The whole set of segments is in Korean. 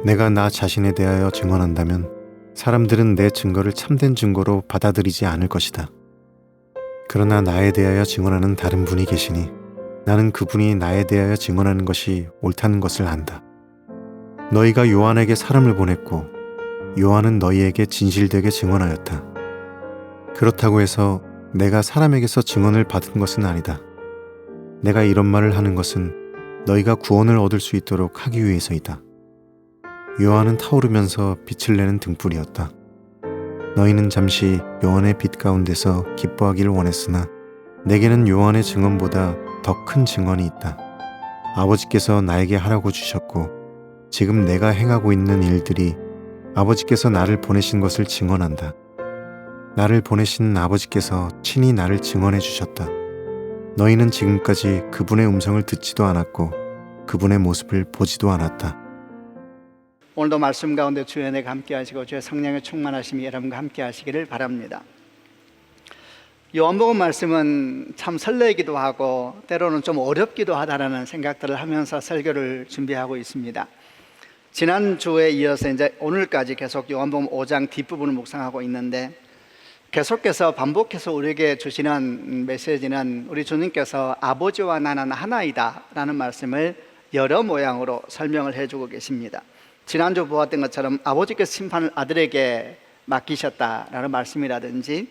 내가 나 자신에 대하여 증언한다면 사람들은 내 증거를 참된 증거로 받아들이지 않을 것이다. 그러나 나에 대하여 증언하는 다른 분이 계시니 나는 그분이 나에 대하여 증언하는 것이 옳다는 것을 안다. 너희가 요한에게 사람을 보냈고 요한은 너희에게 진실되게 증언하였다. 그렇다고 해서 내가 사람에게서 증언을 받은 것은 아니다. 내가 이런 말을 하는 것은 너희가 구원을 얻을 수 있도록 하기 위해서이다. 요한은 타오르면서 빛을 내는 등불이었다. 너희는 잠시 요한의 빛 가운데서 기뻐하기를 원했으나 내게는 요한의 증언보다 더 큰 증언이 있다. 아버지께서 나에게 하라고 주셨고 지금 내가 행하고 있는 일들이 아버지께서 나를 보내신 것을 증언한다. 나를 보내신 아버지께서 친히 나를 증언해 주셨다. 너희는 지금까지 그분의 음성을 듣지도 않았고 그분의 모습을 보지도 않았다. 오늘도 말씀 가운데 주의 은혜가 함께 하시고 주의 성령의 충만하심이 여러분과 함께 하시기를 바랍니다. 요한복음 말씀은 참 설레기도 하고 때로는 좀 어렵기도 하다라는 생각들을 하면서 설교를 준비하고 있습니다. 지난주에 이어서 이제 오늘까지 계속 요한복음 5장 뒷부분을 묵상하고 있는데 계속해서 반복해서 우리에게 주시는 메시지는 우리 주님께서 아버지와 나는 하나이다 라는 말씀을 여러 모양으로 설명을 해주고 계십니다. 지난주 보았던 것처럼 아버지께서 심판을 아들에게 맡기셨다라는 말씀이라든지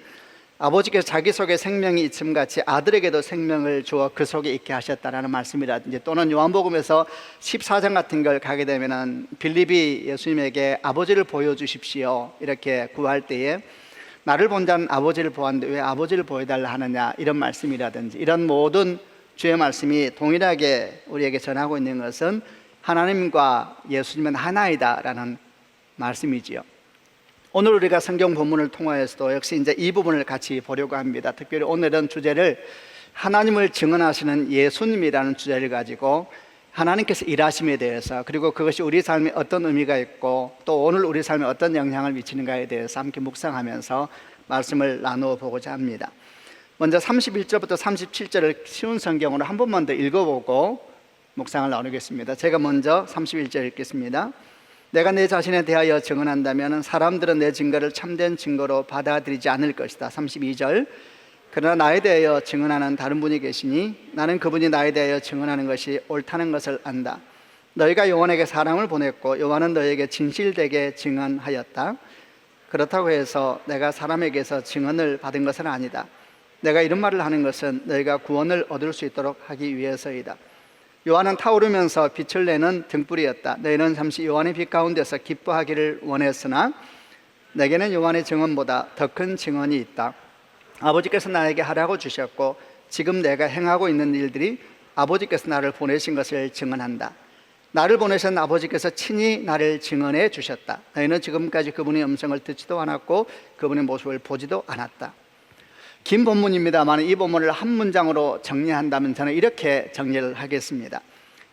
아버지께서 자기 속에 생명이 있음같이 아들에게도 생명을 주어 그 속에 있게 하셨다라는 말씀이라든지 또는 요한복음에서 14장 같은 걸 가게 되면은 빌립이 예수님에게 아버지를 보여주십시오 이렇게 구할 때에 나를 본 자는 아버지를 보았는데 왜 아버지를 보여달라 하느냐 이런 말씀이라든지 이런 모든 주의 말씀이 동일하게 우리에게 전하고 있는 것은 하나님과 예수님은 하나이다 라는 말씀이지요. 오늘 우리가 성경 본문을 통하여서도 역시 이제 이 부분을 같이 보려고 합니다. 특별히 오늘은 주제를 하나님을 증언하시는 예수님이라는 주제를 가지고 하나님께서 일하심에 대해서 그리고 그것이 우리 삶에 어떤 의미가 있고 또 오늘 우리 삶에 어떤 영향을 미치는가에 대해서 함께 묵상하면서 말씀을 나누어 보고자 합니다. 먼저 31절부터 37절을 쉬운 성경으로 한 번만 더 읽어보고 묵상을 나누겠습니다. 제가 먼저 31절 읽겠습니다. 내가 내 자신에 대하여 증언한다면 사람들은 내 증거를 참된 증거로 받아들이지 않을 것이다. 32절 그러나 나에 대하여 증언하는 다른 분이 계시니 나는 그분이 나에 대하여 증언하는 것이 옳다는 것을 안다. 너희가 요한에게 사람을 보냈고 요한은 너희에게 진실되게 증언하였다. 그렇다고 해서 내가 사람에게서 증언을 받은 것은 아니다. 내가 이런 말을 하는 것은 너희가 구원을 얻을 수 있도록 하기 위해서이다. 요한은 타오르면서 빛을 내는 등불이었다. 너희는 잠시 요한의 빛 가운데서 기뻐하기를 원했으나 내게는 요한의 증언보다 더 큰 증언이 있다. 아버지께서 나에게 하라고 주셨고 지금 내가 행하고 있는 일들이 아버지께서 나를 보내신 것을 증언한다. 나를 보내신 아버지께서 친히 나를 증언해 주셨다. 너희는 지금까지 그분의 음성을 듣지도 않았고 그분의 모습을 보지도 않았다. 긴 본문입니다만 이 본문을 한 문장으로 정리한다면 저는 이렇게 정리를 하겠습니다.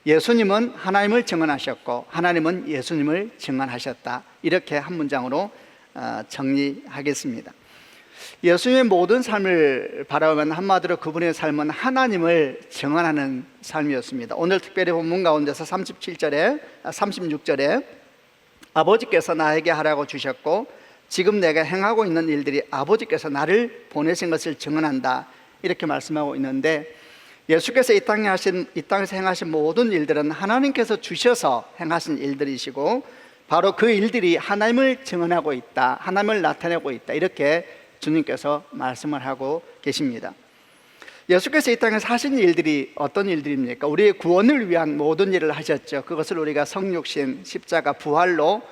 예수님은 하나님을 증언하셨고 하나님은 예수님을 증언하셨다. 이렇게 한 문장으로 정리하겠습니다. 예수님의 모든 삶을 바라보면 한마디로 그분의 삶은 하나님을 증언하는 삶이었습니다. 오늘 특별히 본문 가운데서 36절에 아버지께서 나에게 하라고 주셨고 지금 내가 행하고 있는 일들이 아버지께서 나를 보내신 것을 증언한다 이렇게 말씀하고 있는데 예수께서 이 땅에서 행하신 모든 일들은 하나님께서 주셔서 행하신 일들이시고 바로 그 일들이 하나님을 증언하고 있다, 하나님을 나타내고 있다 이렇게 주님께서 말씀을 하고 계십니다. 예수께서 이 땅에서 하신 일들이 어떤 일들입니까? 우리의 구원을 위한 모든 일을 하셨죠. 그것을 우리가 성육신, 십자가, 부활로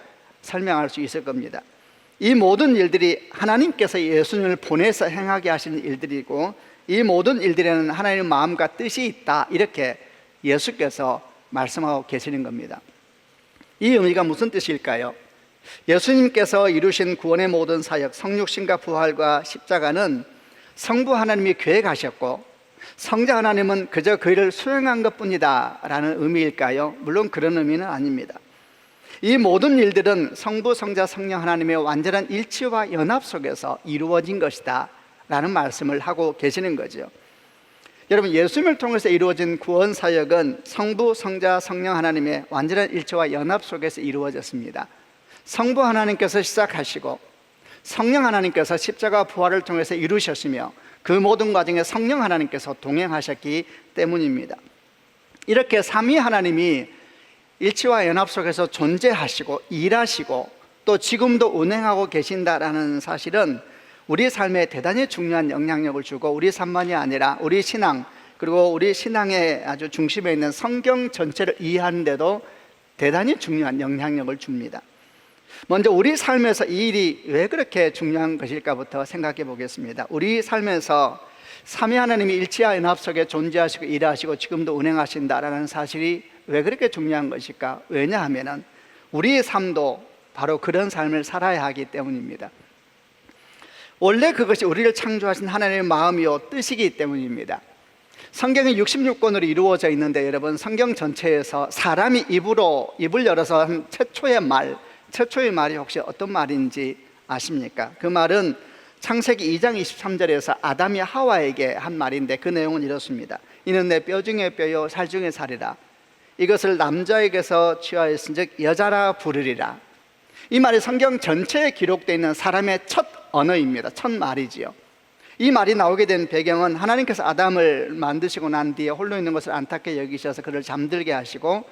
설명할 수 있을 겁니다. 이 모든 일들이 하나님께서 예수님을 보내서 행하게 하신 일들이고 이 모든 일들에는 하나님의 마음과 뜻이 있다 이렇게 예수께서 말씀하고 계시는 겁니다. 이 의미가 무슨 뜻일까요? 예수님께서 이루신 구원의 모든 사역, 성육신과 부활과 십자가는 성부 하나님이 계획하셨고 성자 하나님은 그저 그 일을 수행한 것뿐이다 라는 의미일까요? 물론 그런 의미는 아닙니다. 이 모든 일들은 성부, 성자, 성령 하나님의 완전한 일치와 연합 속에서 이루어진 것이다 라는 말씀을 하고 계시는 거죠. 여러분, 예수님을 통해서 이루어진 구원 사역은 성부, 성자, 성령 하나님의 완전한 일체와 연합 속에서 이루어졌습니다. 성부 하나님께서 시작하시고 성령 하나님께서 십자가 부활을 통해서 이루셨으며 그 모든 과정에 성령 하나님께서 동행하셨기 때문입니다. 이렇게 삼위 하나님이 일체와 연합 속에서 존재하시고 일하시고 또 지금도 운행하고 계신다라는 사실은 우리 삶에 대단히 중요한 영향력을 주고 우리 삶만이 아니라 우리 신앙 그리고 우리 신앙의 아주 중심에 있는 성경 전체를 이해하는 데도 대단히 중요한 영향력을 줍니다. 먼저 우리 삶에서 이 일이 왜 그렇게 중요한 것일까부터 생각해 보겠습니다. 우리 삶에서 삼위 하나님이 일체와 연합 속에 존재하시고 일하시고 지금도 운행하신다라는 사실이 왜 그렇게 중요한 것일까? 왜냐하면 우리의 삶도 바로 그런 삶을 살아야 하기 때문입니다. 원래 그것이 우리를 창조하신 하나님의 마음이요 뜻이기 때문입니다. 성경이 66권으로 이루어져 있는데 여러분, 성경 전체에서 사람이 입을 열어서 한 최초의 말이 혹시 어떤 말인지 아십니까? 그 말은 창세기 2장 23절에서 아담이 하와에게 한 말인데 그 내용은 이렇습니다. 이는 내 뼈 중에 뼈요 살 중에 살이라. 이것을 남자에게서 취하였은즉 여자라 부르리라. 이 말이 성경 전체에 기록되어 있는 사람의 첫 언어입니다. 첫 말이지요. 이 말이 나오게 된 배경은 하나님께서 아담을 만드시고 난 뒤에 홀로 있는 것을 안타깝게 여기셔서 그를 잠들게 하시고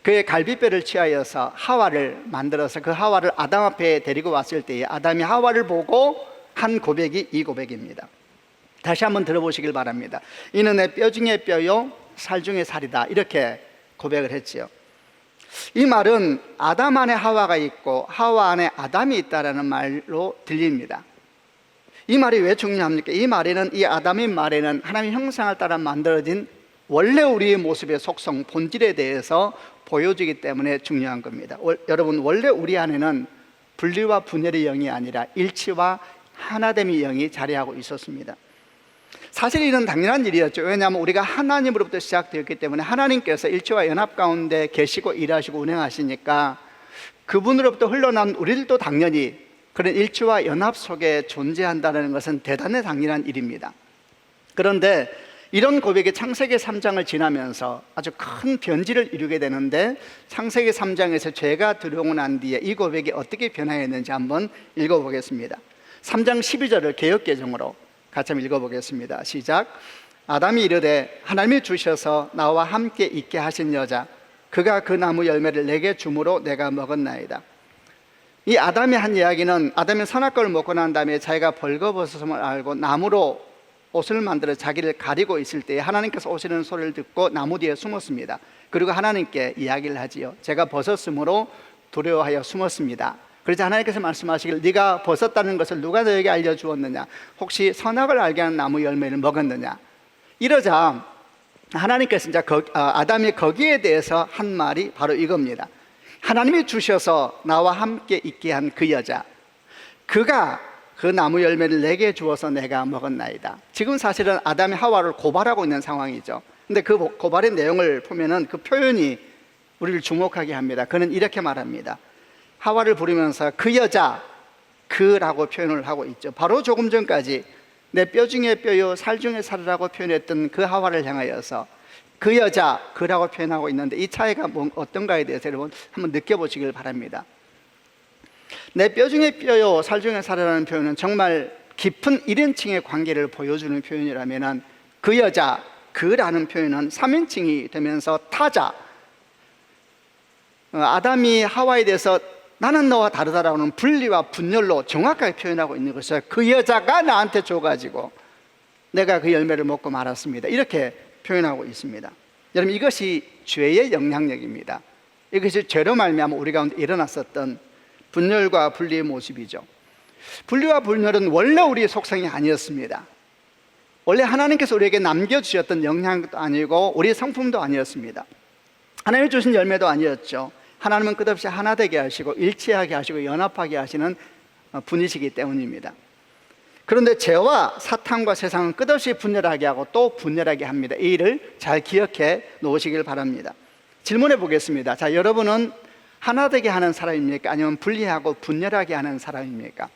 그의 갈비뼈를 취하여서 하와를 만들어서 그 하와를 아담 앞에 데리고 왔을 때에 아담이 하와를 보고 한 고백이 이 고백입니다. 다시 한번 들어보시길 바랍니다. 이는 내 뼈 중에 뼈요 살 중에 살이다, 이렇게 고백을 했지요. 이 말은 아담 안에 하와가 있고 하와 안에 아담이 있다라는 말로 들립니다. 이 말이 왜 중요합니까? 이 말에는, 이 아담의 말에는 하나님의 형상을 따라 만들어진 원래 우리의 모습의 속성, 본질에 대해서 보여주기 때문에 중요한 겁니다. 여러분, 원래 우리 안에는 분리와 분열의 영이 아니라 일치와 하나됨의 영이 자리하고 있었습니다. 사실 이는 당연한 일이었죠. 왜냐하면 우리가 하나님으로부터 시작되었기 때문에 하나님께서 일체와 연합 가운데 계시고 일하시고 운행하시니까 그분으로부터 흘러난 우리들도 당연히 그런 일체와 연합 속에 존재한다는 것은 대단히 당연한 일입니다. 그런데 이런 고백이 창세기 3장을 지나면서 아주 큰 변질을 이루게 되는데, 창세기 3장에서 죄가 들어오고 난 뒤에 이 고백이 어떻게 변화했는지 한번 읽어보겠습니다. 3장 12절을 개역개정으로 같이 한번 읽어보겠습니다. 시작. 아담이 이르되 하나님이 주셔서 나와 함께 있게 하신 여자, 그가 그 나무 열매를 내게 주므로 내가 먹었나이다. 이 아담이 한 이야기는 아담이 선악과를 먹고 난 다음에 자기가 벌거벗었음을 알고 나무로 옷을 만들어 자기를 가리고 있을 때에 하나님께서 오시는 소리를 듣고 나무 뒤에 숨었습니다. 그리고 하나님께 이야기를 하지요. 제가 벗었으므로 두려워하여 숨었습니다. 그러자 하나님께서 말씀하시길, 네가 벗었다는 것을 누가 너에게 알려주었느냐? 혹시 선악을 알게 하는 나무 열매를 먹었느냐? 이러자 하나님께서 이제 아담이 거기에 대해서 한 말이 바로 이겁니다. 하나님이 주셔서 나와 함께 있게 한 그 여자, 그가 그 나무 열매를 내게 주어서 내가 먹었나이다. 지금 사실은 아담이 하와를 고발하고 있는 상황이죠. 근데 그 고발의 내용을 보면은 그 표현이 우리를 주목하게 합니다. 그는 이렇게 말합니다. 하와를 부르면서 그 여자, 그라고 표현을 하고 있죠. 바로 조금 전까지 내 뼈 중에 뼈요 살 중에 살이라고 표현했던 그 하와를 향하여서 그 여자, 그라고 표현하고 있는데 이 차이가 어떤가에 대해서 여러분 한번 느껴보시길 바랍니다. 내 뼈 중에 뼈요 살 중에 살이라는 표현은 정말 깊은 1인칭의 관계를 보여주는 표현이라면, 그 여자, 그라는 표현은 3인칭이 되면서 타자, 아담이 하와에 대해서 나는 너와 다르다라는 분리와 분열로 정확하게 표현하고 있는 것이죠. 그 여자가 나한테 줘가지고 내가 그 열매를 먹고 말았습니다, 이렇게 표현하고 있습니다. 여러분, 이것이 죄의 영향력입니다. 이것이 죄로 말미암아 우리 가운데 일어났었던 분열과 분리의 모습이죠. 분리와 분열은 원래 우리의 속성이 아니었습니다. 원래 하나님께서 우리에게 남겨주셨던 영향도 아니고 우리의 성품도 아니었습니다. 하나님이 주신 열매도 아니었죠. 하나님은 끝없이 하나 되게 하시고 일치하게 하시고 연합하게 하시는 분이시기 때문입니다. 그런데 죄와 사탄과 세상은 끝없이 분열하게 하고 또 분열하게 합니다. 이 일을 잘 기억해 놓으시길 바랍니다. 질문해 보겠습니다. 자, 여러분은 하나 되게 하는 사람입니까? 아니면 분리하고 분열하게 하는 사람입니까?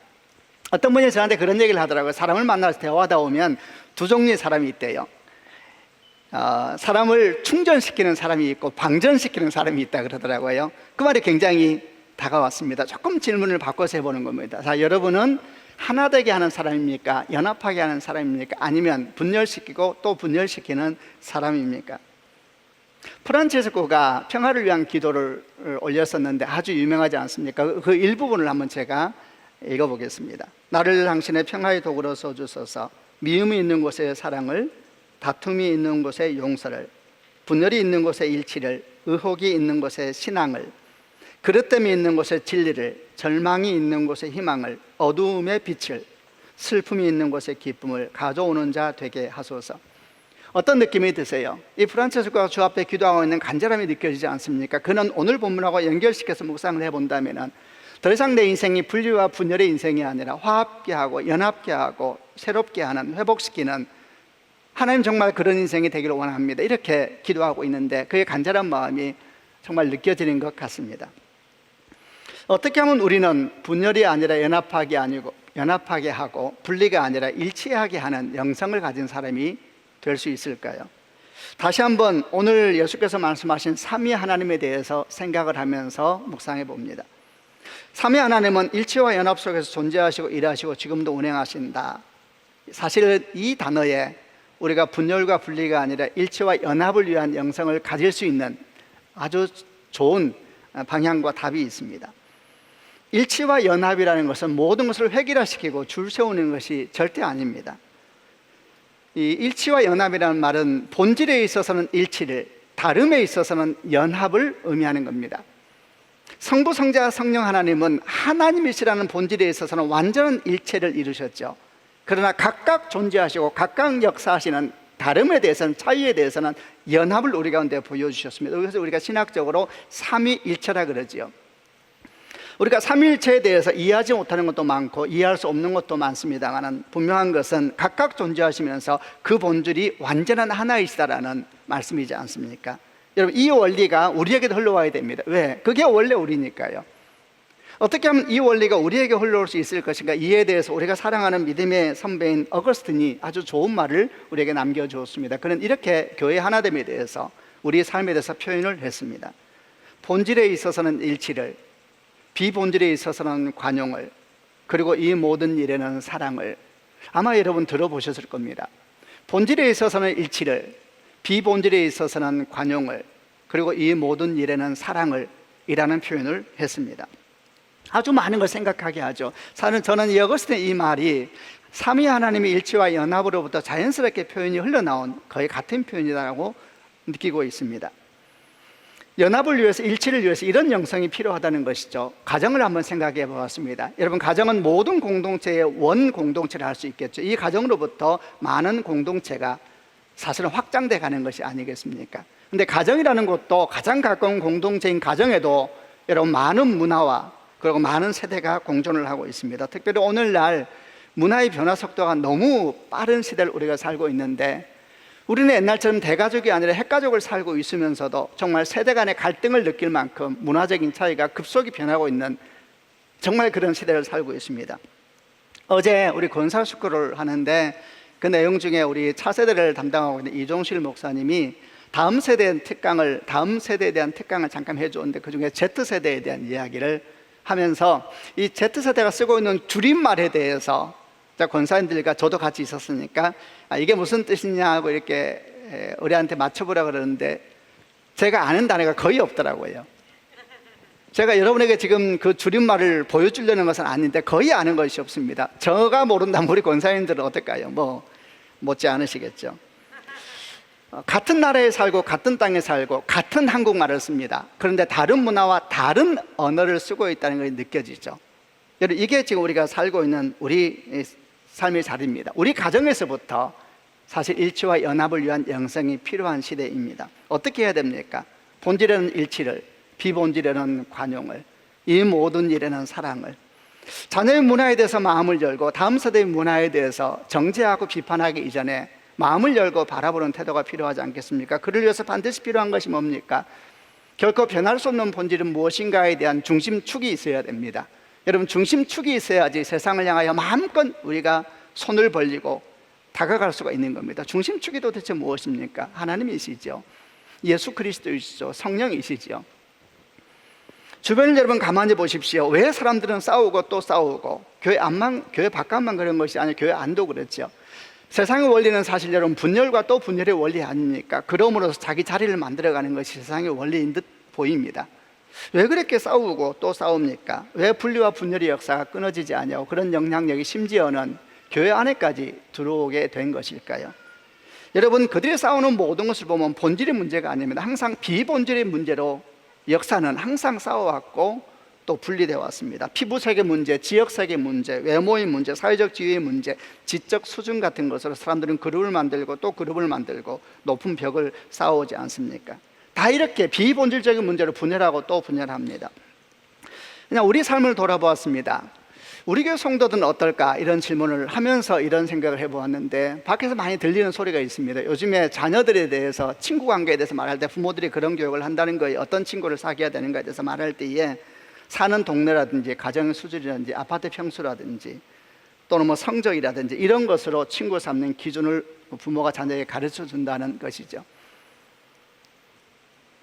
어떤 분이 저한테 그런 얘기를 하더라고요. 사람을 만나서 대화하다 보면 두 종류의 사람이 있대요. 사람을 충전시키는 사람이 있고 방전시키는 사람이 있다 그러더라고요. 그 말이 굉장히 다가왔습니다. 조금 질문을 바꿔서 해보는 겁니다. 자, 여러분은 하나 되게 하는 사람입니까? 연합하게 하는 사람입니까? 아니면 분열시키고 또 분열시키는 사람입니까? 프란체스코가 평화를 위한 기도를 올렸었는데 아주 유명하지 않습니까? 그 일부분을 한번 제가 읽어보겠습니다. 나를 당신의 평화의 도구로 써주소서. 미움이 있는 곳에 사랑을, 다툼이 있는 곳에 용서를, 분열이 있는 곳에 일치를, 의혹이 있는 곳에 신앙을, 그릇됨이 있는 곳에 진리를, 절망이 있는 곳에 희망을, 어두움의 빛을, 슬픔이 있는 곳에 기쁨을 가져오는 자 되게 하소서. 어떤 느낌이 드세요? 이 프란체스코가 주 앞에 기도하고 있는 간절함이 느껴지지 않습니까? 그는 오늘 본문하고 연결시켜서 묵상을 해본다면 더 이상 내 인생이 분리와 분열의 인생이 아니라 화합게 하고 연합게 하고 새롭게 하는, 회복시키는, 하나님 정말 그런 인생이 되기를 원합니다. 이렇게 기도하고 있는데 그의 간절한 마음이 정말 느껴지는 것 같습니다. 어떻게 하면 우리는 분열이 아니라 연합하게 하고 분리가 아니라 일치하게 하는 영성을 가진 사람이 될 수 있을까요? 다시 한번 오늘 예수께서 말씀하신 삼위 하나님에 대해서 생각을 하면서 묵상해 봅니다. 삼위 하나님은 일치와 연합 속에서 존재하시고 일하시고 지금도 운행하신다. 사실 이 단어에 우리가 분열과 분리가 아니라 일치와 연합을 위한 영성을 가질 수 있는 아주 좋은 방향과 답이 있습니다. 일치와 연합이라는 것은 모든 것을 획일화시키고 줄 세우는 것이 절대 아닙니다. 이 일치와 연합이라는 말은 본질에 있어서는 일치를, 다름에 있어서는 연합을 의미하는 겁니다. 성부, 성자, 성령 하나님은 하나님이시라는 본질에 있어서는 완전한 일체를 이루셨죠. 그러나 각각 존재하시고 각각 역사하시는 다름에 대해서는, 차이에 대해서는 연합을 우리 가운데 보여주셨습니다. 그래서 우리가 신학적으로 삼위일체라 그러지요. 우리가 삼위일체에 대해서 이해하지 못하는 것도 많고 이해할 수 없는 것도 많습니다만 분명한 것은 각각 존재하시면서 그 본질이 완전한 하나이시다라는 말씀이지 않습니까? 여러분, 이 원리가 우리에게도 흘러와야 됩니다. 왜? 그게 원래 우리니까요. 어떻게 하면 이 원리가 우리에게 흘러올 수 있을 것인가? 이에 대해서 우리가 사랑하는 믿음의 선배인 어거스틴이 아주 좋은 말을 우리에게 남겨주었습니다. 그는 이렇게 교회 하나됨에 대해서, 우리의 삶에 대해서 표현을 했습니다. 본질에 있어서는 일치를, 비본질에 있어서는 관용을, 그리고 이 모든 일에는 사랑을. 아마 여러분 들어보셨을 겁니다. 본질에 있어서는 일치를, 비본질에 있어서는 관용을, 그리고 이 모든 일에는 사랑을 이라는 표현을 했습니다. 아주 많은 걸 생각하게 하죠. 저는 이 어거스틴 이 말이 삼위 하나님의 일치와 연합으로부터 자연스럽게 표현이 흘러나온 거의 같은 표현이라고 느끼고 있습니다. 연합을 위해서, 일치를 위해서 이런 영성이 필요하다는 것이죠. 가정을 한번 생각해 보았습니다. 여러분, 가정은 모든 공동체의 원 공동체를 할 수 있겠죠. 이 가정으로부터 많은 공동체가 사실은 확장돼 가는 것이 아니겠습니까? 근데 가정이라는 것도 가장 가까운 공동체인 가정에도 여러분 많은 문화와 그리고 많은 세대가 공존을 하고 있습니다. 특별히 오늘날 문화의 변화 속도가 너무 빠른 시대를 우리가 살고 있는데, 우리는 옛날처럼 대가족이 아니라 핵가족을 살고 있으면서도 정말 세대 간의 갈등을 느낄 만큼 문화적인 차이가 급속히 변하고 있는 정말 그런 시대를 살고 있습니다. 어제 우리 권사 숙고를 하는데 그 내용 중에 우리 차세대를 담당하고 있는 이종실 목사님이 다음 세대에 대한 특강을 잠깐 해주었는데 그중에 Z세대에 대한 이야기를 하면서 이 Z세대가 쓰고 있는 줄임말에 대해서 권사님들과 저도 같이 있었으니까 이게 무슨 뜻이냐고 이렇게 우리한테 맞춰보라 그러는데 제가 아는 단어가 거의 없더라고요. 제가 여러분에게 지금 그 줄임말을 보여주려는 것은 아닌데 거의 아는 것이 없습니다. 저가 모른다면 우리 권사님들은 어떨까요? 못지 않으시겠죠. 같은 나라에 살고 같은 땅에 살고 같은 한국말을 씁니다. 그런데 다른 문화와 다른 언어를 쓰고 있다는 것이 느껴지죠. 여러분, 이게 지금 우리가 살고 있는 우리 삶의 자리입니다. 우리 가정에서부터 사실 일치와 연합을 위한 영성이 필요한 시대입니다. 어떻게 해야 됩니까? 본질에는 일치를, 비본질에는 관용을, 이 모든 일에는 사랑을. 자녀의 문화에 대해서 마음을 열고 다음 세대의 문화에 대해서 정죄하고 비판하기 이전에 마음을 열고 바라보는 태도가 필요하지 않겠습니까? 그를 위해서 반드시 필요한 것이 뭡니까? 결코 변할 수 없는 본질은 무엇인가에 대한 중심축이 있어야 됩니다. 여러분, 중심축이 있어야지 세상을 향하여 마음껏 우리가 손을 벌리고 다가갈 수가 있는 겁니다. 중심축이 도대체 무엇입니까? 하나님이시죠. 예수 그리스도이시죠. 성령이시죠. 주변을 여러분 가만히 보십시오. 왜 사람들은 싸우고 또 싸우고, 교회 바깥만 그런 것이 아니라 교회 안도 그렇죠. 세상의 원리는 사실 여러분 분열과 또 분열의 원리 아닙니까? 그러므로서 자기 자리를 만들어가는 것이 세상의 원리인 듯 보입니다. 왜 그렇게 싸우고 또 싸웁니까? 왜 분리와 분열의 역사가 끊어지지 않냐고, 그런 영향력이 심지어는 교회 안에까지 들어오게 된 것일까요? 여러분, 그들이 싸우는 모든 것을 보면 본질의 문제가 아닙니다. 항상 비본질의 문제로 역사는 항상 싸워왔고 또 분리되어 왔습니다. 피부색의 문제, 지역색의 문제, 외모의 문제, 사회적 지위의 문제, 지적 수준 같은 것으로 사람들은 그룹을 만들고 또 그룹을 만들고 높은 벽을 쌓아오지 않습니까? 다 이렇게 비본질적인 문제로 분열하고 또 분열합니다. 그냥 우리 삶을 돌아보았습니다. 우리 교회 성도들은 어떨까? 이런 질문을 하면서 이런 생각을 해보았는데, 밖에서 많이 들리는 소리가 있습니다. 요즘에 자녀들에 대해서, 친구 관계에 대해서 말할 때 부모들이 그런 교육을 한다는 거예요. 어떤 친구를 사귀어야 되는가에 대해서 말할 때에 사는 동네라든지 가정의 수준이라든지 아파트 평수라든지 또는 뭐 성적이라든지 이런 것으로 친구 삼는 기준을 부모가 자녀에게 가르쳐 준다는 것이죠.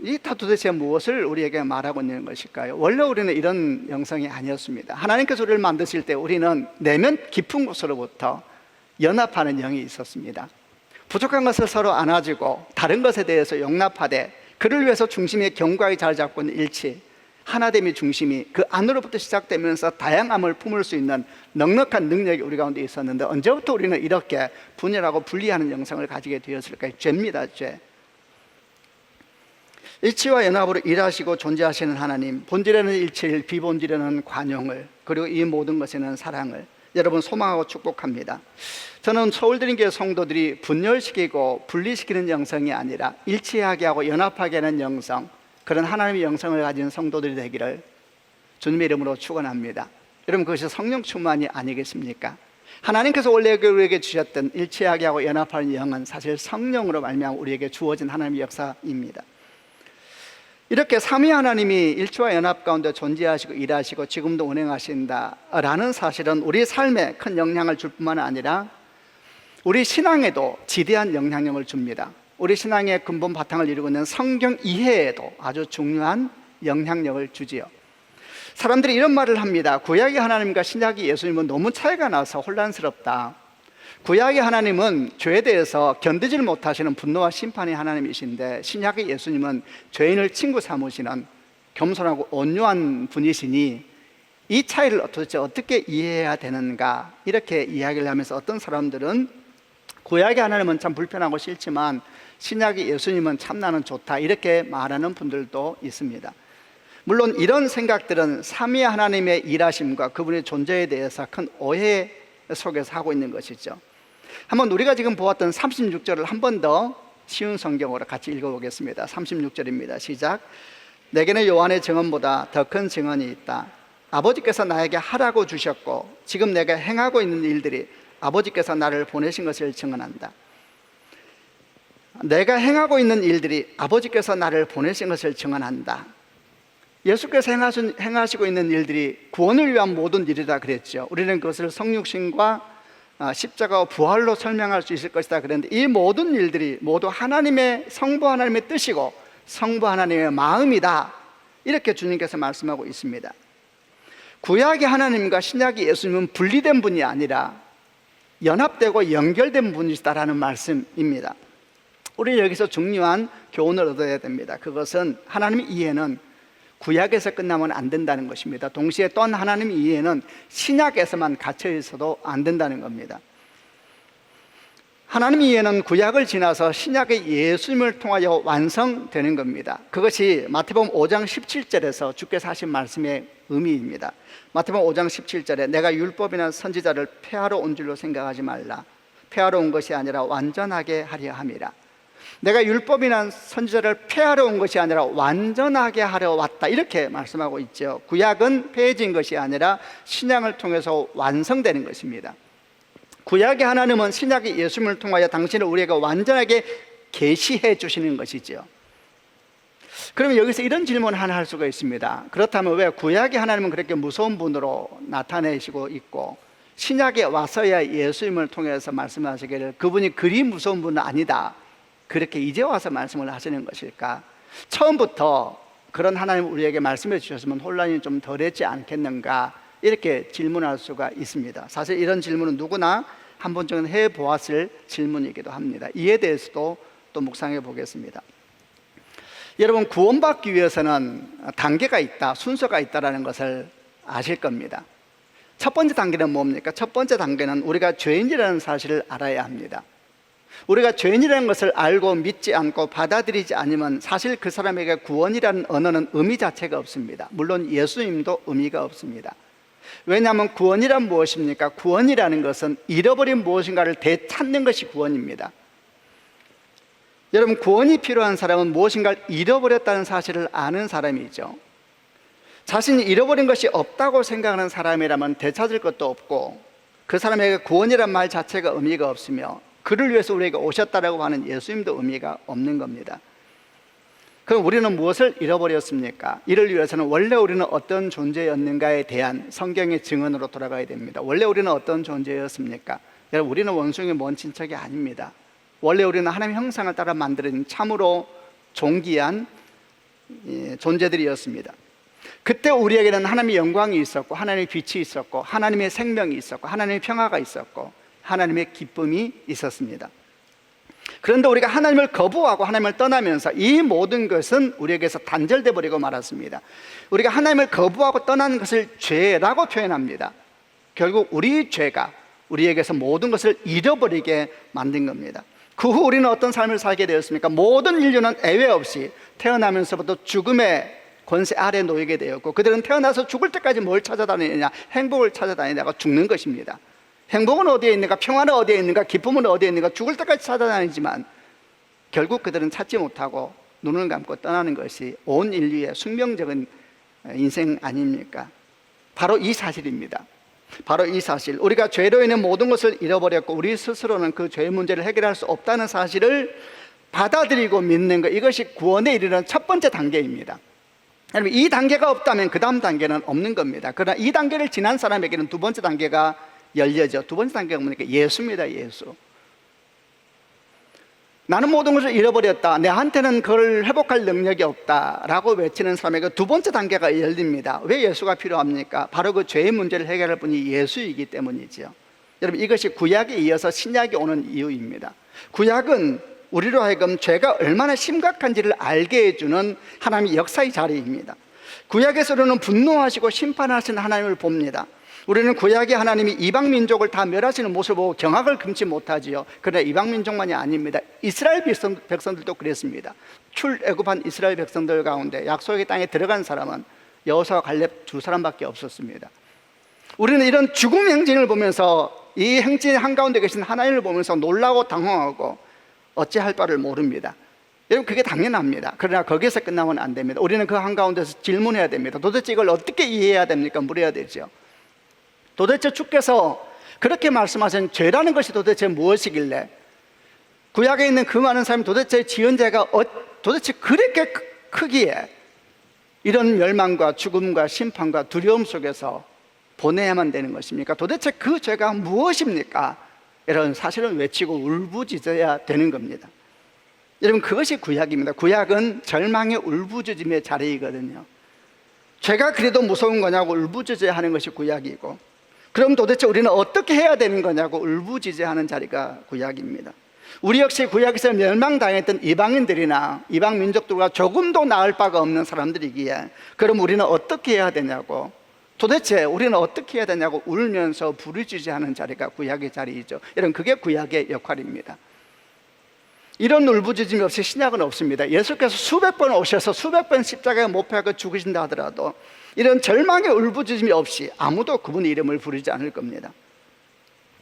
이 다 도대체 무엇을 우리에게 말하고 있는 것일까요? 원래 우리는 이런 영성이 아니었습니다. 하나님께서 우리를 만드실 때 우리는 내면 깊은 곳으로부터 연합하는 영이 있었습니다. 부족한 것을 서로 안아주고 다른 것에 대해서 용납하되, 그를 위해서 중심에 견고하게 잘 잡고 있는 일치, 하나됨의 중심이 그 안으로부터 시작되면서 다양함을 품을 수 있는 넉넉한 능력이 우리 가운데 있었는데, 언제부터 우리는 이렇게 분열하고 분리하는 영성을 가지게 되었을까요? 죄입니다, 죄. 일치와 연합으로 일하시고 존재하시는 하나님, 본질에는 일치를, 비본질에는 관용을, 그리고 이 모든 것에는 사랑을 여러분 소망하고 축복합니다. 저는 서울드림교회 성도들이 분열시키고 분리시키는 영성이 아니라 일치하게 하고 연합하게 하는 영성, 그런 하나님의 영성을 가진 성도들이 되기를 주님의 이름으로 축원합니다. 여러분, 그것이 성령 충만이 아니겠습니까? 하나님께서 원래 우리에게 주셨던 일치하게 하고 연합하는 영은 사실 성령으로 말미암아 우리에게 주어진 하나님의 역사입니다. 이렇게 삼위 하나님이 일치와 연합 가운데 존재하시고 일하시고 지금도 운행하신다라는 사실은 우리 삶에 큰 영향을 줄 뿐만 아니라 우리 신앙에도 지대한 영향력을 줍니다. 우리 신앙의 근본 바탕을 이루고 있는 성경 이해에도 아주 중요한 영향력을 주지요. 사람들이 이런 말을 합니다. 구약의 하나님과 신약의 예수님은 너무 차이가 나서 혼란스럽다. 구약의 하나님은 죄에 대해서 견디질 못하시는 분노와 심판의 하나님이신데, 신약의 예수님은 죄인을 친구 삼으시는 겸손하고 온유한 분이시니 이 차이를 도대체 어떻게 이해해야 되는가, 이렇게 이야기를 하면서 어떤 사람들은 구약의 하나님은 참 불편하고 싫지만 신약의 예수님은 참 나는 좋다, 이렇게 말하는 분들도 있습니다. 물론 이런 생각들은 삼위 하나님의 일하심과 그분의 존재에 대해서 큰 오해 속에서 하고 있는 것이죠. 한번 우리가 지금 보았던 36절을 한 번 더 쉬운 성경으로 같이 읽어보겠습니다. 36절입니다. 시작. 내게는 요한의 증언보다 더 큰 증언이 있다. 아버지께서 나에게 하라고 주셨고 지금 내가 행하고 있는 일들이 아버지께서 나를 보내신 것을 증언한다. 내가 행하고 있는 일들이 아버지께서 나를 보내신 것을 증언한다. 예수께서 행하시고 있는 일들이 구원을 위한 모든 일이라 그랬죠. 우리는 그것을 성육신과 십자가와 부활로 설명할 수 있을 것이다 그랬는데, 이 모든 일들이 모두 하나님의, 성부 하나님의 뜻이고 성부 하나님의 마음이다, 이렇게 주님께서 말씀하고 있습니다. 구약의 하나님과 신약의 예수님은 분리된 분이 아니라 연합되고 연결된 분이시다라는 말씀입니다. 우리 여기서 중요한 교훈을 얻어야 됩니다. 그것은 하나님의 이해는 구약에서 끝나면 안 된다는 것입니다. 동시에 또 하나님의 이해는 신약에서만 갇혀 있어도 안 된다는 겁니다. 하나님의 이해는 구약을 지나서 신약의 예수님을 통하여 완성되는 겁니다. 그것이 마태복음 5장 17절에서 주께서 하신 말씀의 의미입니다. 마태복음 5장 17절에 내가 율법이나 선지자를 폐하러 온 줄로 생각하지 말라. 폐하러 온 것이 아니라 완전하게 하려 함이라. 내가 율법이나 선지자를 폐하러 온 것이 아니라 완전하게 하려 왔다, 이렇게 말씀하고 있죠. 구약은 폐해진 것이 아니라 신약을 통해서 완성되는 것입니다. 구약의 하나님은 신약의 예수님을 통하여 당신을 우리에게 완전하게 계시해 주시는 것이죠. 그러면 여기서 이런 질문을 하나 할 수가 있습니다. 그렇다면 왜 구약의 하나님은 그렇게 무서운 분으로 나타내시고 있고 신약에 와서야 예수님을 통해서 말씀하시기를 그분이 그리 무서운 분은 아니다, 그렇게 이제 와서 말씀을 하시는 것일까? 처음부터 그런 하나님 우리에게 말씀해 주셨으면 혼란이 좀 덜했지 않겠는가, 이렇게 질문할 수가 있습니다. 사실 이런 질문은 누구나 한 번쯤은 해보았을 질문이기도 합니다. 이에 대해서도 또 묵상해 보겠습니다. 여러분, 구원받기 위해서는 단계가 있다, 순서가 있다는 것을 아실 겁니다. 첫 번째 단계는 뭡니까? 첫 번째 단계는 우리가 죄인이라는 사실을 알아야 합니다. 우리가 죄인이라는 것을 알고 믿지 않고 받아들이지 않으면 사실 그 사람에게 구원이라는 언어는 의미 자체가 없습니다. 물론 예수님도 의미가 없습니다. 왜냐하면 구원이란 무엇입니까? 구원이라는 것은 잃어버린 무엇인가를 되찾는 것이 구원입니다. 여러분, 구원이 필요한 사람은 무엇인가를 잃어버렸다는 사실을 아는 사람이죠. 자신이 잃어버린 것이 없다고 생각하는 사람이라면 되찾을 것도 없고, 그 사람에게 구원이란 말 자체가 의미가 없으며, 그를 위해서 우리에게 오셨다라고 하는 예수님도 의미가 없는 겁니다. 그럼 우리는 무엇을 잃어버렸습니까? 이를 위해서는 원래 우리는 어떤 존재였는가에 대한 성경의 증언으로 돌아가야 됩니다. 원래 우리는 어떤 존재였습니까? 여러분, 우리는 원숭이 먼 친척이 아닙니다. 원래 우리는 하나님의 형상을 따라 만들어진 참으로 존귀한 존재들이었습니다. 그때 우리에게는 하나님의 영광이 있었고, 하나님의 빛이 있었고, 하나님의 생명이 있었고, 하나님의 평화가 있었고, 하나님의 기쁨이 있었습니다. 그런데 우리가 하나님을 거부하고 하나님을 떠나면서 이 모든 것은 우리에게서 단절돼 버리고 말았습니다. 우리가 하나님을 거부하고 떠나는 것을 죄라고 표현합니다. 결국 우리 죄가 우리에게서 모든 것을 잃어버리게 만든 겁니다. 그 후 우리는 어떤 삶을 살게 되었습니까? 모든 인류는 예외 없이 태어나면서부터 죽음의 권세 아래 놓이게 되었고, 그들은 태어나서 죽을 때까지 뭘 찾아다니느냐? 행복을 찾아다니다가 죽는 것입니다. 행복은 어디에 있는가? 평화는 어디에 있는가? 기쁨은 어디에 있는가? 죽을 때까지 찾아다니지만 결국 그들은 찾지 못하고 눈을 감고 떠나는 것이 온 인류의 숙명적인 인생 아닙니까? 바로 이 사실입니다. 바로 이 사실, 우리가 죄로 인해 모든 것을 잃어버렸고 우리 스스로는 그 죄의 문제를 해결할 수 없다는 사실을 받아들이고 믿는 것, 이것이 구원에 이르는 첫 번째 단계입니다. 여러분, 이 단계가 없다면 그 다음 단계는 없는 겁니다. 그러나 이 단계를 지난 사람에게는 두 번째 단계가 열려져. 두 번째 단계가 뭡니까? 예수입니다. 예수. 나는 모든 것을 잃어버렸다, 내한테는 그걸 회복할 능력이 없다 라고 외치는 사람에게 두 번째 단계가 열립니다. 왜 예수가 필요합니까? 바로 그 죄의 문제를 해결할 분이 예수이기 때문이죠. 여러분, 이것이 구약에 이어서 신약이 오는 이유입니다. 구약은 우리로 하여금 죄가 얼마나 심각한지를 알게 해주는 하나님의 역사의 자리입니다. 구약에서는 분노하시고 심판하시는 하나님을 봅니다. 우리는 구약의 하나님이 이방 민족을 다 멸하시는 모습을 보고 경악을 금치 못하지요. 그러나 이방 민족만이 아닙니다. 이스라엘 백성들도 그랬습니다. 출애굽한 이스라엘 백성들 가운데 약속의 땅에 들어간 사람은 여호수아와 갈렙 두 사람밖에 없었습니다. 우리는 이런 죽음 행진을 보면서, 이 행진 한가운데 계신 하나님을 보면서 놀라고 당황하고 어찌할 바를 모릅니다. 여러분, 그게 당연합니다. 그러나 거기에서 끝나면 안 됩니다. 우리는 그 한가운데서 질문해야 됩니다. 도대체 이걸 어떻게 이해해야 됩니까? 물어야 되죠. 도대체 주께서 그렇게 말씀하신 죄라는 것이 도대체 무엇이길래, 구약에 있는 그 많은 사람이 도대체 지은 죄가 도대체 그렇게 크기에 이런 멸망과 죽음과 심판과 두려움 속에서 보내야만 되는 것입니까? 도대체 그 죄가 무엇입니까? 이런 사실을 외치고 울부짖어야 되는 겁니다. 여러분, 그것이 구약입니다. 구약은 절망의 울부짖음의 자리이거든요. 죄가 그래도 무서운 거냐고 울부짖어야 하는 것이 구약이고, 그럼 도대체 우리는 어떻게 해야 되는 거냐고 울부짖어하는 자리가 구약입니다. 우리 역시 구약에서 멸망당했던 이방인들이나 이방 민족들과 조금도 나을 바가 없는 사람들이기에, 그럼 우리는 어떻게 해야 되냐고, 도대체 우리는 어떻게 해야 되냐고 울면서 부르짖어하는 자리가 구약의 자리이죠. 이런, 그게 구약의 역할입니다. 이런 울부짖음이 없이 신약은 없습니다. 예수께서 수백 번 오셔서 수백 번 십자가에 못 박혀 죽으신다 하더라도 이런 절망의 울부짖음이 없이 아무도 그분의 이름을 부르지 않을 겁니다.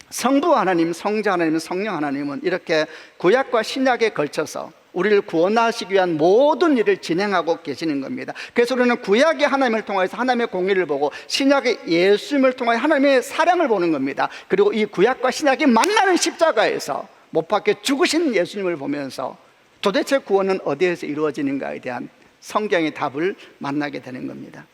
성부 하나님, 성자 하나님, 성령 하나님은 이렇게 구약과 신약에 걸쳐서 우리를 구원하시기 위한 모든 일을 진행하고 계시는 겁니다. 그래서 우리는 구약의 하나님을 통해서 하나님의 공의를 보고, 신약의 예수님을 통해 하나님의 사랑을 보는 겁니다. 그리고 이 구약과 신약이 만나는 십자가에서 못 박혀 죽으신 예수님을 보면서 도대체 구원은 어디에서 이루어지는가에 대한 성경의 답을 만나게 되는 겁니다.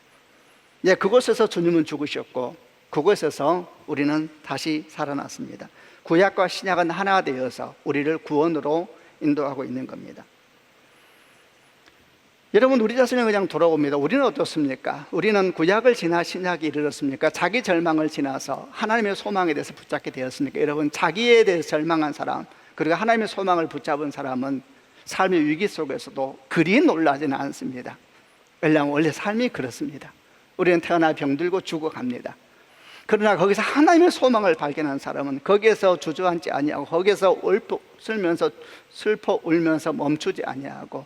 예, 그곳에서 주님은 죽으셨고 그곳에서 우리는 다시 살아났습니다. 구약과 신약은 하나 되어서 우리를 구원으로 인도하고 있는 겁니다. 여러분, 우리 자신을 그냥 돌아봅니다. 우리는 어떻습니까? 우리는 구약을 지나 신약이 이르렀습니까? 자기 절망을 지나서 하나님의 소망에 대해서 붙잡게 되었습니까? 여러분, 자기에 대해서 절망한 사람, 그리고 하나님의 소망을 붙잡은 사람은 삶의 위기 속에서도 그리 놀라지는 않습니다. 왜냐하면 원래 삶이 그렇습니다. 우리는 태어나 병들고 죽어갑니다. 그러나 거기서 하나님의 소망을 발견한 사람은 거기에서 주저앉지 아니하고, 거기에서 울면서 슬퍼 울면서 멈추지 아니하고,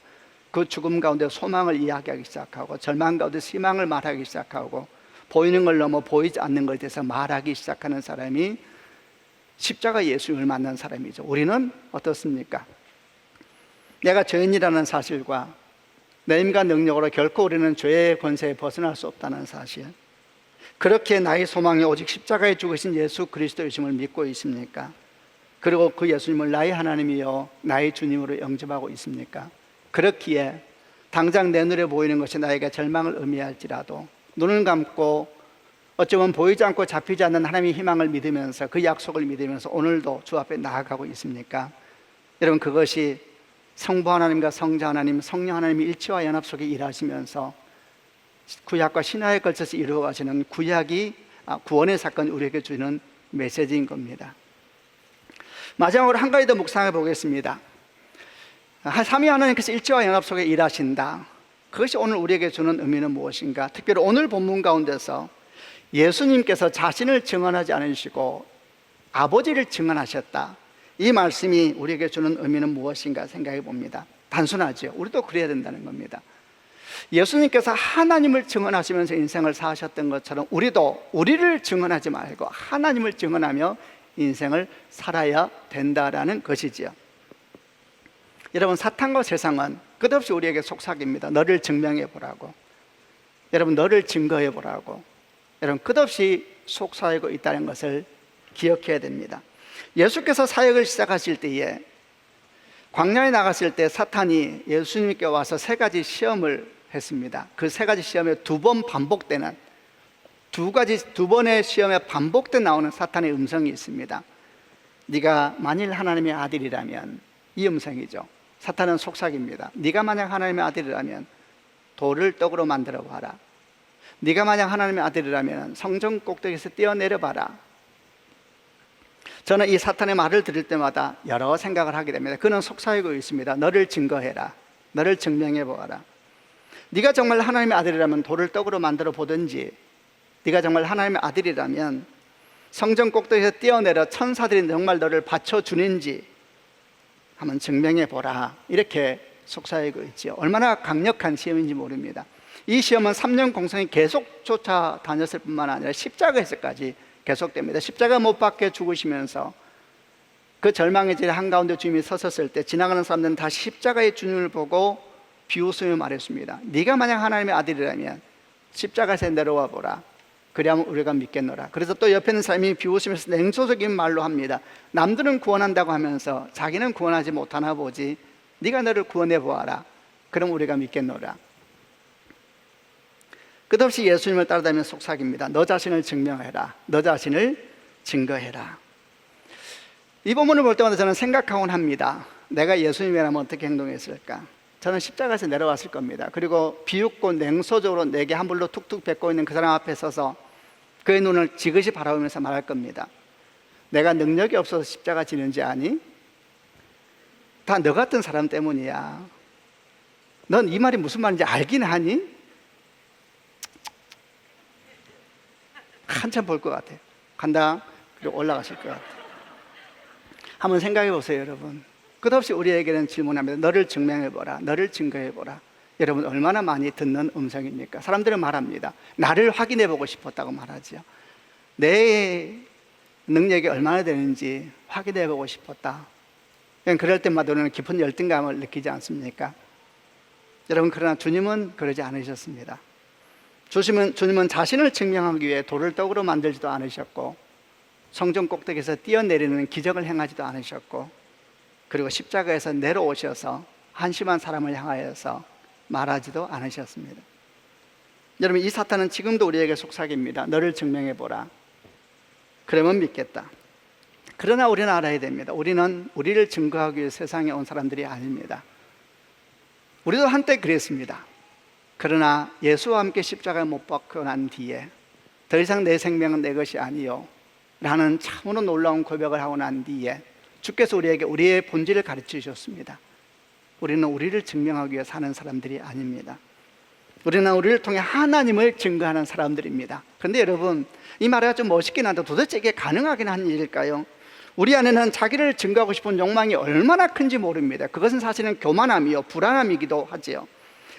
그 죽음 가운데 소망을 이야기하기 시작하고, 절망 가운데 희망을 말하기 시작하고, 보이는 걸 넘어 보이지 않는 것에 대해서 말하기 시작하는 사람이 십자가 예수님을 만난 사람이죠. 우리는 어떻습니까? 내가 죄인이라는 사실과 내 힘과 능력으로 결코 우리는 죄의 권세에 벗어날 수 없다는 사실, 그렇게 나의 소망이 오직 십자가에 죽으신 예수 그리스도이심을 믿고 있습니까? 그리고 그 예수님을 나의 하나님이요 나의 주님으로 영접하고 있습니까? 그렇기에 당장 내 눈에 보이는 것이 나에게 절망을 의미할지라도 눈을 감고 어쩌면 보이지 않고 잡히지 않는 하나님의 희망을 믿으면서, 그 약속을 믿으면서 오늘도 주 앞에 나아가고 있습니까? 여러분, 그것이 성부 하나님과 성자 하나님, 성령 하나님의 일치와 연합 속에 일하시면서 구약과 신약에 걸쳐서 이루어가시는 구원의 사건이 우리에게 주는 메시지인 겁니다. 마지막으로 한 가지 더 묵상해 보겠습니다. 삼위 하나님께서 일치와 연합 속에 일하신다. 그것이 오늘 우리에게 주는 의미는 무엇인가? 특별히 오늘 본문 가운데서 예수님께서 자신을 증언하지 않으시고 아버지를 증언하셨다. 이 말씀이 우리에게 주는 의미는 무엇인가 생각해 봅니다. 단순하죠. 우리도 그래야 된다는 겁니다. 예수님께서 하나님을 증언하시면서 인생을 사셨던 것처럼 우리도 우리를 증언하지 말고 하나님을 증언하며 인생을 살아야 된다라는 것이지요. 여러분, 사탄과 세상은 끝없이 우리에게 속삭입니다. 너를 증명해 보라고, 여러분 너를 증거해 보라고, 여러분 끝없이 속삭이고 있다는 것을 기억해야 됩니다. 예수께서 사역을 시작하실 때에 광야에 나갔을 때 사탄이 예수님께 와서 세 가지 시험을 했습니다. 그 세 가지 시험에 두 번의 시험에 반복돼 나오는 사탄의 음성이 있습니다. 네가 만일 하나님의 아들이라면, 이 음성이죠. 사탄은 속삭입니다. 네가 만약 하나님의 아들이라면 돌을 떡으로 만들어 봐라. 네가 만약 하나님의 아들이라면 성전 꼭대기에서 뛰어내려 봐라. 저는 이 사탄의 말을 들을 때마다 여러 생각을 하게 됩니다. 그는 속삭이고 있습니다. 너를 증거해라. 너를 증명해 보아라. 네가 정말 하나님의 아들이라면 돌을 떡으로 만들어 보든지, 네가 정말 하나님의 아들이라면 성전 꼭대기에서 뛰어내려 천사들이 정말 너를 받쳐주는지 한번 증명해 보라. 이렇게 속삭이고 있죠. 얼마나 강력한 시험인지 모릅니다. 이 시험은 3년 공생이 계속 쫓아다녔을 뿐만 아니라 십자가에서까지 계속됩니다. 십자가 못 박혀 죽으시면서 그 절망의 질 한가운데 주님이 서섰을 때 지나가는 사람들은 다시 십자가의 주님을 보고 비웃으며 말했습니다. 네가 만약 하나님의 아들이라면 십자가에서 내려와 보라. 그리하면 우리가 믿겠노라. 그래서 또 옆에 있는 사람이 비웃으면서 냉소적인 말로 합니다. 남들은 구원한다고 하면서 자기는 구원하지 못하나 보지. 네가 너를 구원해 보아라. 그럼 우리가 믿겠노라. 끝없이 예수님을 따라다니며 속삭입니다. 너 자신을 증명해라. 너 자신을 증거해라. 이 본문을 볼 때마다 저는 생각하곤 합니다. 내가 예수님이라면 어떻게 행동했을까? 저는 십자가에서 내려왔을 겁니다. 그리고 비웃고 냉소적으로 내게 한 불로 툭툭 뱉고 있는 그 사람 앞에 서서 그의 눈을 지그시 바라보면서 말할 겁니다. 내가 능력이 없어서 십자가 지는지 아니? 다 너 같은 사람 때문이야. 넌 이 말이 무슨 말인지 알긴 하니? 한참 볼 것 같아요. 간다. 그리고 올라가실 것 같아요. 한번 생각해 보세요, 여러분. 끝없이 우리에게는 질문합니다. 너를 증명해보라. 너를 증거해보라. 여러분, 얼마나 많이 듣는 음성입니까? 사람들은 말합니다. 나를 확인해보고 싶었다고 말하죠. 내 능력이 얼마나 되는지 확인해보고 싶었다. 그럴 때마다 우리는 깊은 열등감을 느끼지 않습니까? 여러분, 그러나 주님은 그러지 않으셨습니다. 주님은 자신을 증명하기 위해 돌을 떡으로 만들지도 않으셨고, 성전 꼭대기에서 뛰어내리는 기적을 행하지도 않으셨고, 그리고 십자가에서 내려오셔서 한심한 사람을 향하여서 말하지도 않으셨습니다. 여러분, 이 사탄은 지금도 우리에게 속삭입니다. 너를 증명해보라. 그러면 믿겠다. 그러나 우리는 알아야 됩니다. 우리는 우리를 증거하기 위해 세상에 온 사람들이 아닙니다. 우리도 한때 그랬습니다. 그러나 예수와 함께 십자가에 못 박혀 난 뒤에 더 이상 내 생명은 내 것이 아니요 라는 참으로 놀라운 고백을 하고 난 뒤에 주께서 우리에게 우리의 본질을 가르쳐 주셨습니다. 우리는 우리를 증명하기 위해 사는 사람들이 아닙니다. 우리는 우리를 통해 하나님을 증거하는 사람들입니다. 그런데 여러분, 이 말이 좀 멋있긴 한데 도대체 이게 가능하긴 한 일일까요? 우리 안에는 자기를 증거하고 싶은 욕망이 얼마나 큰지 모릅니다. 그것은 사실은 교만함이요 불안함이기도 하지요.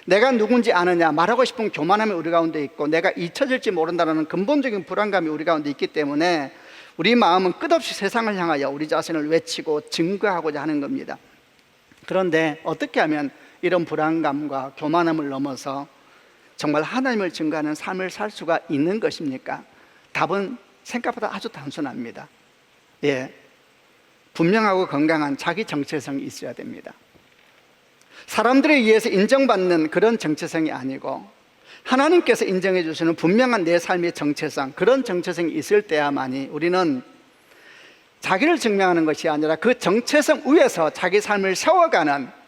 내가 누군지 아느냐 말하고 싶은 교만함이 우리 가운데 있고 내가 잊혀질지 모른다는 근본적인 불안감이 우리 가운데 있기 때문에 우리 마음은 끝없이 세상을 향하여 우리 자신을 외치고 증거하고자 하는 겁니다. 그런데 어떻게 하면 이런 불안감과 교만함을 넘어서 정말 하나님을 증거하는 삶을 살 수가 있는 것입니까? 답은 생각보다 아주 단순합니다. 분명하고 건강한 자기 정체성이 있어야 됩니다. 사람들에 의해서 인정받는 그런 정체성이 아니고 하나님께서 인정해 주시는 분명한 내 삶의 정체성, 그런 정체성이 있을 때야만이 우리는 자기를 증명하는 것이 아니라 그 정체성 위에서 자기 삶을 세워가는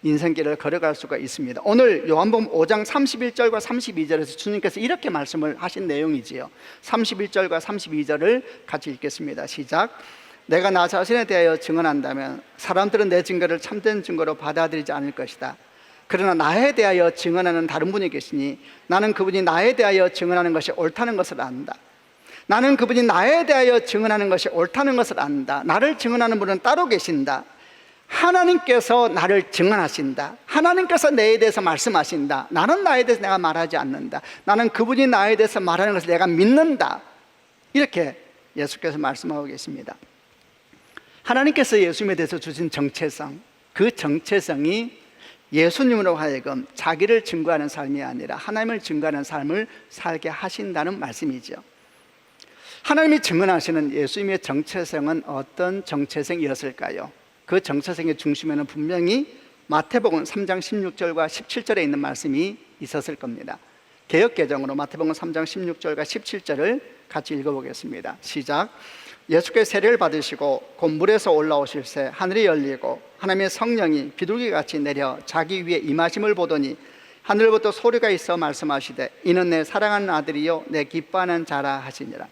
인생길을 걸어갈 수가 있습니다. 오늘 요한복음 5장 31절과 32절에서 주님께서 이렇게 말씀을 하신 내용이지요. 31절과 32절을 같이 읽겠습니다. 시작. 내가 나 자신에 대하여 증언한다면 사람들은 내 증거를 참된 증거로 받아들이지 않을 것이다. 그러나 나에 대하여 증언하는 다른 분이 계시니 나는 그분이 나에 대하여 증언하는 것이 옳다는 것을 안다. 나는 그분이 나에 대하여 증언하는 것이 옳다는 것을 안다. 나를 증언하는 분은 따로 계신다. 하나님께서 나를 증언하신다. 하나님께서 내에 대해서 말씀하신다. 나는 나에 대해서 내가 말하지 않는다. 나는 그분이 나에 대해서 말하는 것을 내가 믿는다. 이렇게 예수께서 말씀하고 계십니다. 하나님께서 예수님에 대해서 주신 정체성, 그 정체성이 예수님으로 하여금 자기를 증거하는 삶이 아니라 하나님을 증거하는 삶을 살게 하신다는 말씀이죠. 하나님이 증언하시는 예수님의 정체성은 어떤 정체성이었을까요? 그 정체성의 중심에는 분명히 마태복음 3장 16절과 17절에 있는 말씀이 있었을 겁니다. 개역개정으로 마태복음 3장 16절과 17절을 같이 읽어보겠습니다. 시작. 예수께서 세례를 받으시고 곧 물에서 올라오실새 하늘이 열리고 하나님의 성령이 비둘기같이 내려 자기 위에 임하심을 보더니 하늘부터 소리가 있어 말씀하시되 이는 내 사랑하는 아들이요 내 기뻐하는 자라 하시니라.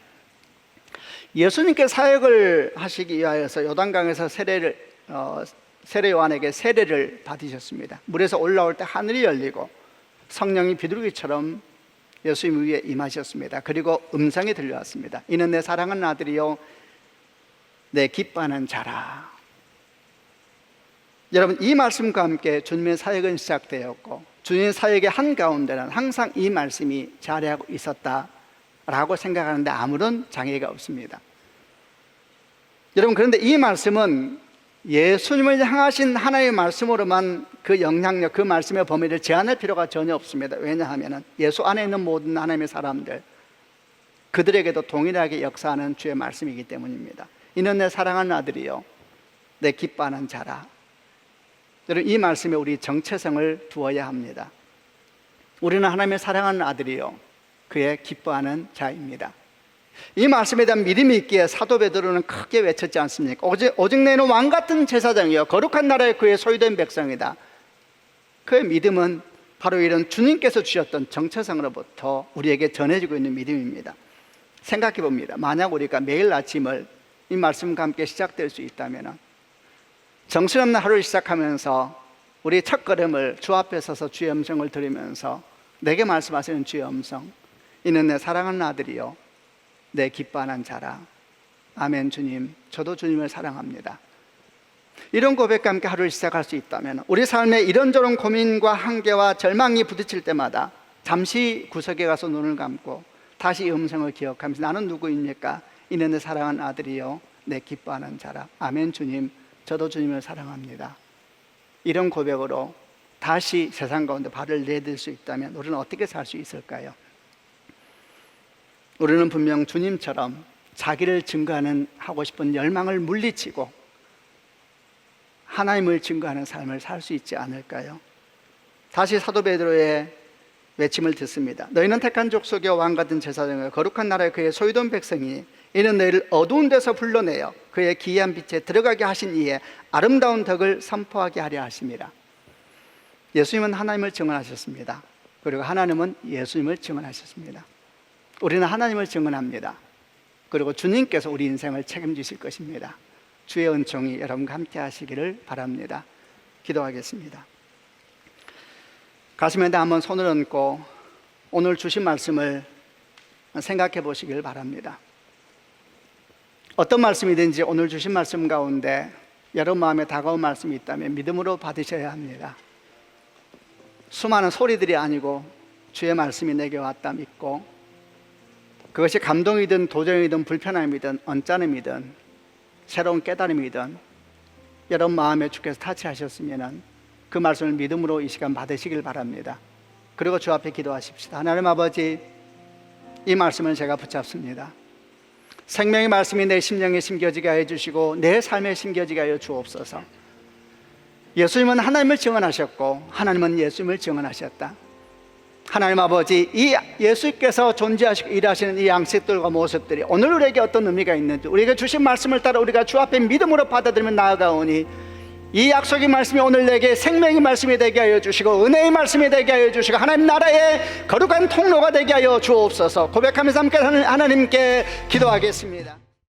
예수님께 사역을 하시기 위하여서 요단강에서 세례 요한에게 세례를 받으셨습니다. 물에서 올라올 때 하늘이 열리고 성령이 비둘기처럼 예수님 위에 임하셨습니다. 그리고 음성이 들려왔습니다. 이는 내 사랑하는 아들이요 내 기뻐하는 자라. 여러분, 이 말씀과 함께 주님의 사역은 시작되었고 주님의 사역의 한가운데는 항상 이 말씀이 자리하고 있었다라고 생각하는데 아무런 장애가 없습니다. 여러분, 그런데 이 말씀은 예수님을 향하신 하나님의 말씀으로만 그 영향력, 그 말씀의 범위를 제한할 필요가 전혀 없습니다. 왜냐하면 예수 안에 있는 모든 하나님의 사람들, 그들에게도 동일하게 역사하는 주의 말씀이기 때문입니다. 이는 내 사랑하는 아들이요 내 기뻐하는 자라. 여러분, 이 말씀에 우리 정체성을 두어야 합니다. 우리는 하나님의 사랑하는 아들이요 그의 기뻐하는 자입니다. 이 말씀에 대한 믿음이 있기에 사도 베드로는 크게 외쳤지 않습니까? 오직 내는 왕같은 제사장이요 거룩한 나라의 그의 소유된 백성이다. 그의 믿음은 바로 이런 주님께서 주셨던 정체성으로부터 우리에게 전해지고 있는 믿음입니다. 생각해 봅니다. 만약 우리가 매일 아침을 이 말씀과 함께 시작될 수 있다면 정신없는 하루를 시작하면서 우리 첫걸음을 주 앞에 서서 주의 음성을 들으면서 내게 말씀하시는 주의 음성, 이는 내 사랑하는 아들이요 내 기뻐하는 자라. 아멘. 주님, 저도 주님을 사랑합니다. 이런 고백과 함께 하루를 시작할 수 있다면 우리 삶에 이런저런 고민과 한계와 절망이 부딪힐 때마다 잠시 구석에 가서 눈을 감고 다시 이 음성을 기억하면서 나는 누구입니까? 이는 내 사랑하는 아들이요 내 기뻐하는 자라. 아멘. 주님, 저도 주님을 사랑합니다. 이런 고백으로 다시 세상 가운데 발을 내딜 수 있다면 우리는 어떻게 살 수 있을까요? 우리는 분명 주님처럼 자기를 증거하는 하고 싶은 열망을 물리치고 하나님을 증거하는 삶을 살 수 있지 않을까요? 다시 사도 베드로의 외침을 듣습니다. 너희는 택한 족속의 왕 같은 제사장이여 거룩한 나라의 그의 소유된 백성이 이는 너희를 어두운 데서 불러내어 그의 기이한 빛에 들어가게 하신 이에 아름다운 덕을 선포하게 하려 하심이라. 예수님은 하나님을 증언하셨습니다. 그리고 하나님은 예수님을 증언하셨습니다. 우리는 하나님을 증언합니다. 그리고 주님께서 우리 인생을 책임지실 것입니다. 주의 은총이 여러분과 함께 하시기를 바랍니다. 기도하겠습니다. 가슴에 한번 손을 얹고 오늘 주신 말씀을 생각해 보시길 바랍니다. 어떤 말씀이든지 오늘 주신 말씀 가운데 여러분 마음에 다가온 말씀이 있다면 믿음으로 받으셔야 합니다. 수많은 소리들이 아니고 주의 말씀이 내게 왔다 믿고 그것이 감동이든 도전이든 불편함이든 언짢음이든 새로운 깨달음이든 여러분 마음에 주께서 타치하셨으면 그 말씀을 믿음으로 이 시간 받으시길 바랍니다. 그리고 주 앞에 기도하십시다. 하나님 아버지, 이 말씀을 제가 붙잡습니다. 생명의 말씀이 내 심령에 심겨지게 하여 주시고 내 삶에 심겨지게 하여 주옵소서. 예수님은 하나님을 증언하셨고 하나님은 예수님을 증언하셨다. 하나님 아버지, 이 예수께서 존재하시고 일하시는 이 양식들과 모습들이 오늘 우리에게 어떤 의미가 있는지 우리에게 주신 말씀을 따라 우리가 주 앞에 믿음으로 받아들이며 나아가오니 이 약속의 말씀이 오늘 내게 생명의 말씀이 되게 하여 주시고 은혜의 말씀이 되게 하여 주시고 하나님 나라의 거룩한 통로가 되게 하여 주옵소서. 고백하면서 함께 하나님께 기도하겠습니다.